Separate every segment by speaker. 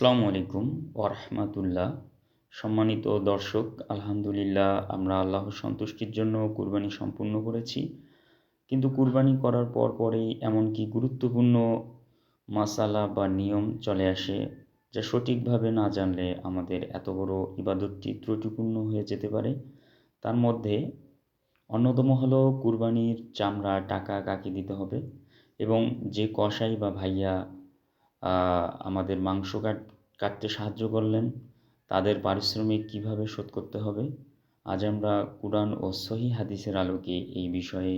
Speaker 1: আসসালামু আলাইকুম ওরহমাতুল্লাহ। সম্মানিত দর্শক, আলহামদুলিল্লাহ আমরা আল্লাহর সন্তুষ্টির জন্য কুরবানি সম্পূর্ণ করেছি। কিন্তু কুরবানি করার পরেই এমনকি গুরুত্বপূর্ণ মাসালা বা নিয়ম চলে আসে, যা সঠিকভাবে না জানলে আমাদের এত বড় ইবাদতটি ত্রুটিপূর্ণ হয়ে যেতে পারে। তার মধ্যে অন্যতম হলো কুরবানির চামড়া টাকা কাকে দিতে হবে এবং যে কসাই বা ভাইয়া আমাদের মাংস কাটতে সাহায্য করলেন, তাদের পারিশ্রমিক কীভাবে শোধ করতে হবে। আজ আমরা কুরআন ও সহিহ হাদিসের আলোকে এই বিষয়ে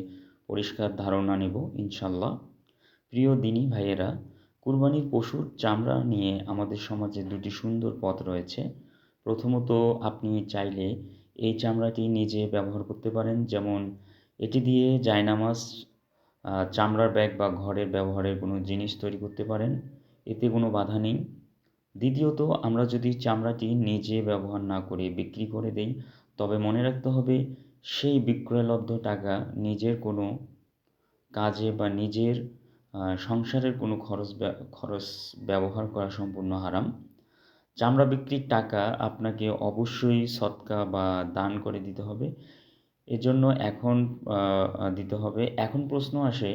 Speaker 1: পরিষ্কার ধারণা নেব ইনশাল্লাহ। প্রিয় দিনী ভাইয়েরা, কুরবানির পশুর চামড়া নিয়ে আমাদের সমাজে দুটি সুন্দর পথ রয়েছে। প্রথমত, আপনি চাইলে এই চামড়াটি নিজে ব্যবহার করতে পারেন, যেমন এটি দিয়ে জায়নামাজ, চামড়ার ব্যাগ বা ঘরের ব্যবহারের কোনো জিনিস তৈরি করতে পারেন, এতে কোনো বাধা নেই। দ্বিতীয়ত, আমরা যদি চামড়াটি নিজে ব্যবহার না করে বিক্রি করে দেই, তবে মনে রাখতে হবে সেই বিক্রয়লব্ধ টাকা নিজের কোনো কাজে বা নিজের সংসারের কোনো খরচ ব্যবহার করা সম্পূর্ণ হারাম। চামড়া বিক্রির টাকা আপনাকে অবশ্যই সদকা বা দান করে দিতে হবে। এজন্য এখন দিতে হবে। এখন প্রশ্ন আসে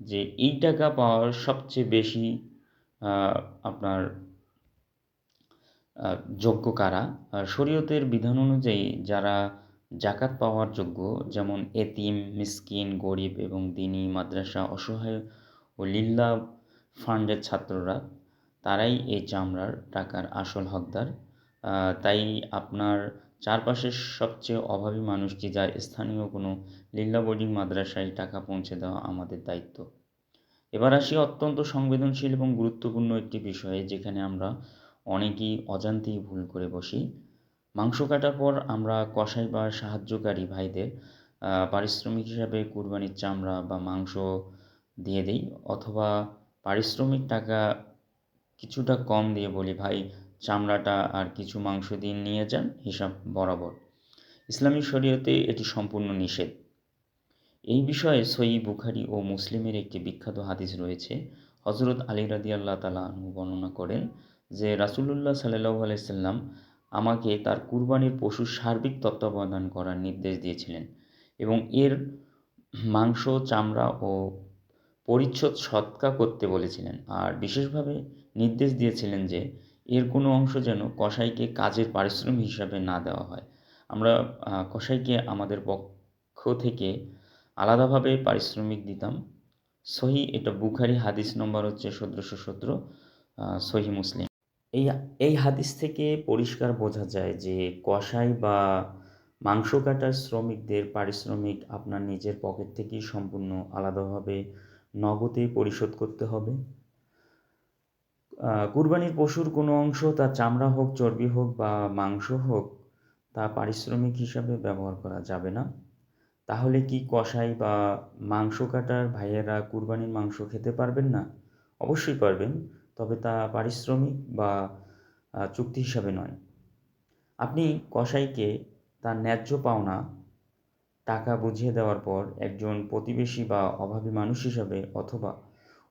Speaker 1: যে এই টাকা পাওয়ার সবচেয়ে বেশি আপনার যোগ্য কারা? শরীয়তের বিধান অনুযায়ী যারা জাকাত পাওয়ার যোগ্য, যেমন এতিম, মিসকিন, গরিব এবং দ্বীনি, মাদ্রাসা, অসহায় ও লিল্লাহ ফান্ডের ছাত্ররা, তারাই এই চামড়ার টাকার আসল হকদার। তাই আপনার চারপাশের সবচেয়ে অভাবী মানুষটি যার স্থানীয় কোনো লিল্লাহ বোর্ডিং মাদ্রাসায় টাকা পৌঁছে দেওয়া আমাদের দায়িত্ব। এবার আসি অত্যন্ত সংবেদনশীল এবং গুরুত্বপূর্ণ একটি বিষয়ে, যেখানে আমরা অনেকেই অজান্তেই ভুল করে বসি। মাংস কাটার পর আমরা কসাই বা সাহায্যকারী ভাইদের পারিশ্রমিক হিসাবে কুরবানির চামড়া বা মাংস দিয়ে দেই, অথবা পারিশ্রমিক টাকা কিছুটা কম দিয়ে বলি, ভাই চামড়াটা আর কিছু মাংস দিয়ে নিয়ে যান, হিসাব বরাবর। ইসলামী শরীয়তে এটি সম্পূর্ণ নিষেধ। এই বিষয়ে সহিহ বুখারী ও মুসলিমের একটি বিখ্যাত হাদিস রয়েছে। হযরত আলী রাদিয়াল্লাহু তাআলা আনহু বর্ণনা করেন যে রাসূলুল্লাহ সাল্লাল্লাহু আলাইহি সাল্লাম আমাকে তার কুরবানির পশুর সার্বিক তত্ত্বাবধান করার নির্দেশ দিয়েছিলেন এবং এর মাংস, চামড়া ও পরিচ্ছদ সৎকা করতে বলেছিলেন, আর বিশেষভাবে নির্দেশ দিয়েছিলেন যে এর কোনো অংশ যেন কসাইকে কাজের পারিশ্রমিক হিসাবে না দেওয়া হয়। আমরা কসাইকে আমাদের পক্ষ থেকে আলাদাভাবে পারিশ্রমিক দিতাম। এটা বুখারী, হাদিস নম্বর হচ্ছে ১৭১৭, সহিহ মুসলিম। এই এই হাদিস থেকে পরিষ্কার বোঝা যায় যে কসাই বা মাংস কাটার শ্রমিকদের পারিশ্রমিক আপনার নিজের পকেট থেকেই সম্পূর্ণ আলাদাভাবে নগদে পরিশোধ করতে হবে। কুরবানির পশুর কোনো অংশ, তা চামড়া হোক, চর্বি হোক বা মাংস হোক, তা পারিশ্রমিক হিসাবে ব্যবহার করা যাবে না। তাহলে কি কসাই বা মাংস কাটার ভাইয়েরা কুরবানির মাংস খেতে পারবেন না? অবশ্যই পারবেন, তবে তা পারিশ্রমিক বা চুক্তি হিসাবে নয়। আপনি কসাইকে তার ন্যায্য পাওনা টাকা বুঝিয়ে দেওয়ার পর একজন প্রতিবেশী বা অভাবী মানুষ হিসাবে, অথবা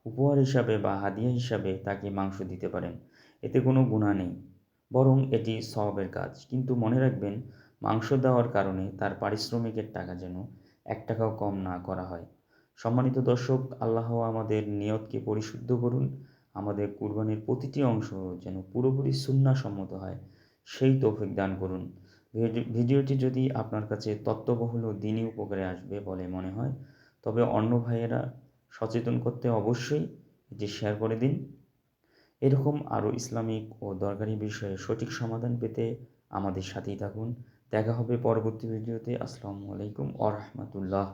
Speaker 1: উপহার হিসাবে বা হাদিয়া হিসাবে তাকে মাংস দিতে পারেন। এতে কোনো গুনাহ নেই, বরং এটি সওয়াবের কাজ। কিন্তু মনে রাখবেন, মাংস দেওয়ার কারণে তার পারিশ্রমিকের টাকা যেন ১ টাকাও কম না করা হয়। সম্মানিত দর্শক, আল্লাহ আমাদের নিয়তকে পরিশুদ্ধ করুন। আমাদের কুরবানির প্রতিটি অংশ যেন পুরোপুরি সুন্নাহ সম্মত হয়, সেই তৌফিক দান করুন। ভিডিওটি যদি আপনার কাছে তথ্যবহুল ও দ্বীনী উপকারে আসবে বলে মনে হয়, তবে অন্য ভাইয়েরা সচেতন করতে অবশ্যই এটি শেয়ার করে দিন। এরকম আরও ইসলামিক ও দরকারি বিষয়ে সঠিক সমাধান পেতে আমাদের সাথেই থাকুন। দেখা হবে পরবর্তী ভিডিওতে। আসসালামু আলাইকুম ওয়া রাহমাতুল্লাহ।